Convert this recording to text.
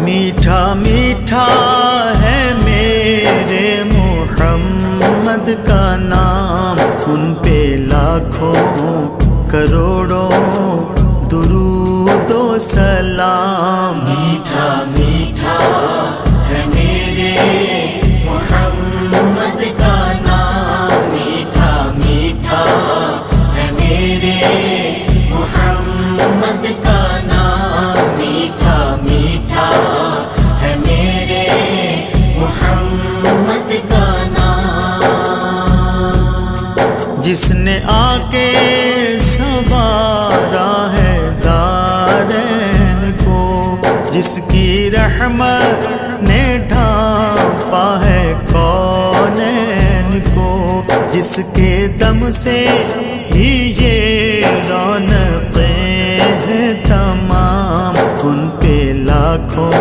میٹھا میٹھا ہے میرے محمد کا نام، ان پہ لاکھوں کروڑوں درود و سلام۔ میٹھا میٹھا ہے میرے محمد کا نام، میٹھا میٹھا ہے میرے محمد کا نام، میٹھا میٹھا ہے میرے محمد کا نام۔ جس نے آ کے سنوارا ہے دارین کو، جس کی رحمت نے ڈھانپا ہے کونین کو، جس کے دم سے ہی یہ رونق